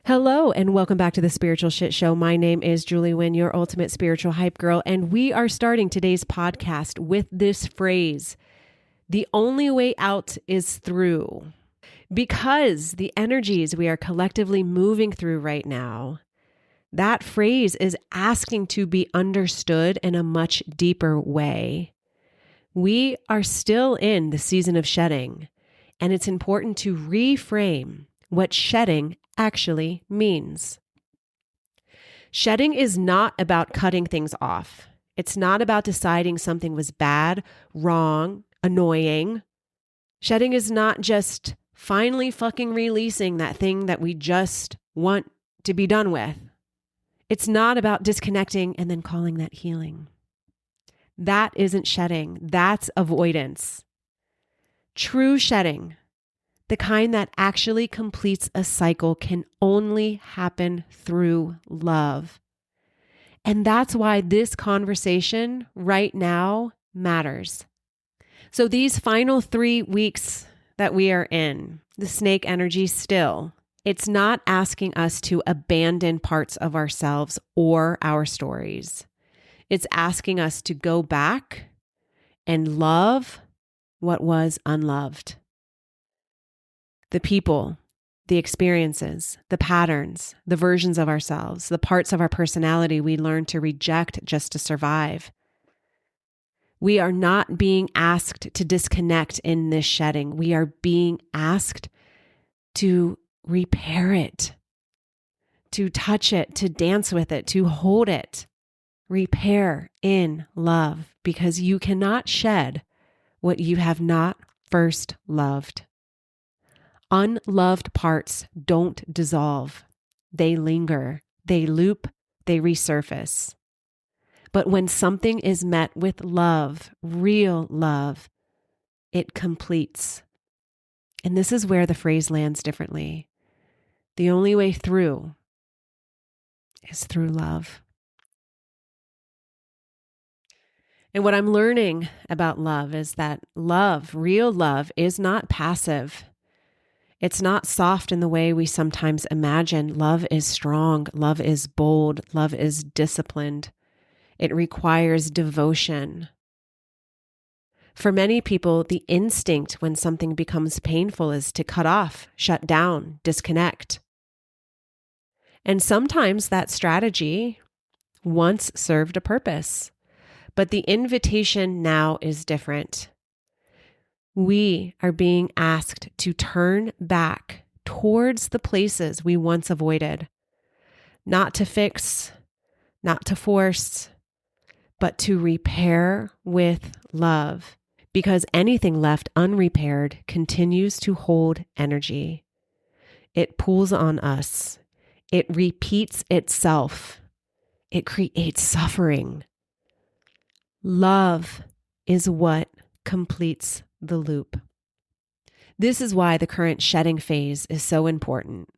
Hello, and welcome back to the Spiritual Shitshow. My name is Julie Wynn, your ultimate spiritual hype girl, and we are starting today's podcast with this phrase: the only way out is through. Because the energies we are collectively moving through right now, that phrase is asking to be understood in a much deeper way. We are still in the season of shedding, and it's important to reframe what shedding actually means. Shedding is not about cutting things off. It's not about deciding something was bad, wrong, annoying. Shedding is not just finally fucking releasing that thing that we just want to be done with. It's not about disconnecting and then calling that healing. That isn't shedding. That's avoidance. True shedding, the kind that actually completes a cycle, can only happen through love. And that's why this conversation right now matters. So these final 3 weeks that we are in, the snake energy still, it's not asking us to abandon parts of ourselves or our stories. It's asking us to go back and love what was unloved. The people, the experiences, the patterns, the versions of ourselves, the parts of our personality we learn to reject just to survive. We are not being asked to disconnect in this shedding. We are being asked to repair it, to touch it, to dance with it, to hold it. Repair in love, because you cannot shed what you have not first loved. Unloved parts don't dissolve. They linger, they loop, they resurface. But when something is met with love, real love, it completes. And this is where the phrase lands differently. The only way through is through love. And what I'm learning about love is that love, real love, is not passive. It's not soft in the way we sometimes imagine. Love is strong. Love is bold. Love is disciplined. It requires devotion. For many people, the instinct when something becomes painful is to cut off, shut down, disconnect. And sometimes that strategy once served a purpose, but the invitation now is different. We are being asked to turn back towards the places we once avoided, not to fix, not to force, but to repair with love, because anything left unrepaired continues to hold energy. It pulls on us. It repeats itself. It creates suffering. Love is what completes the loop. This is why the current shedding phase is so important.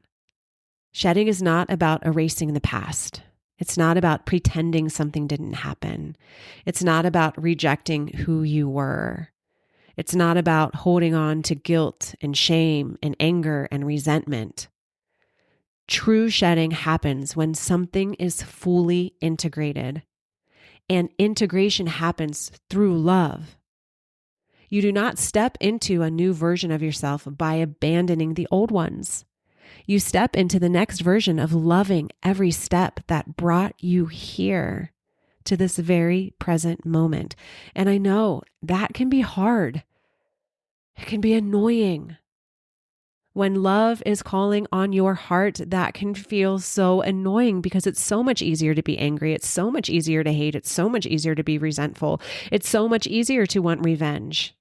Shedding is not about erasing the past. It's not about pretending something didn't happen. It's not about rejecting who you were. It's not about holding on to guilt and shame and anger and resentment. True shedding happens when something is fully integrated, and integration happens through love. You do not step into a new version of yourself by abandoning the old ones. You step into the next version of loving every step that brought you here to this very present moment. And I know that can be hard. It can be annoying. When love is calling on your heart, that can feel so annoying because it's so much easier to be angry. It's so much easier to hate. It's so much easier to be resentful. It's so much easier to want revenge.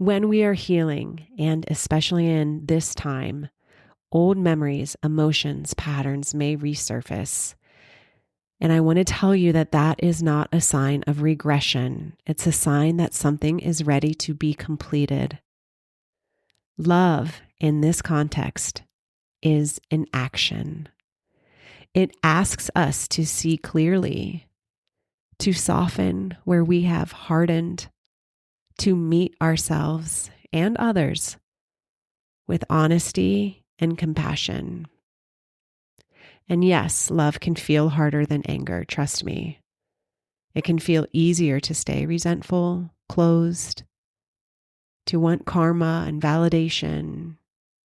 When we are healing, and especially in this time, old memories, emotions, patterns may resurface. And I want to tell you that that is not a sign of regression. It's a sign that something is ready to be completed. Love in this context is an action. It asks us to see clearly, to soften where we have hardened, to meet ourselves and others with honesty and compassion. And yes, love can feel harder than anger, trust me. It can feel easier to stay resentful, closed, to want karma and validation,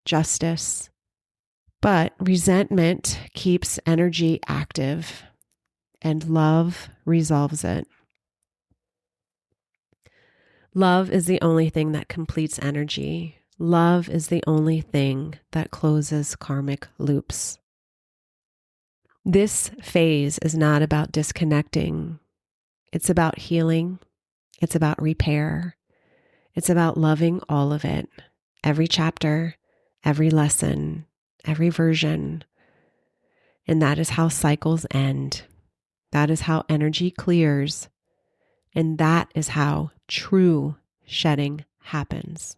justice. But resentment keeps energy active, and love resolves it. Love is the only thing that completes energy. Love is the only thing that closes karmic loops. This phase is not about disconnecting. It's about healing. It's about repair. It's about loving all of it, every chapter, every lesson, every version. And that is how cycles end. That is how energy clears. And that is how true shedding happens.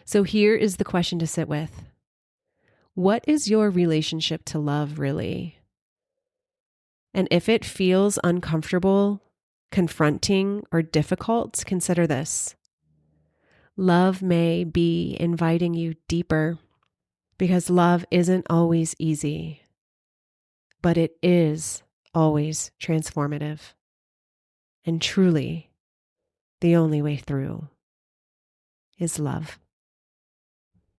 So here is the question to sit with. What is your relationship to love really? And if it feels uncomfortable, confronting, or difficult, consider this. Love may be inviting you deeper, because love isn't always easy, but it is always transformative. And truly, the only way through is love.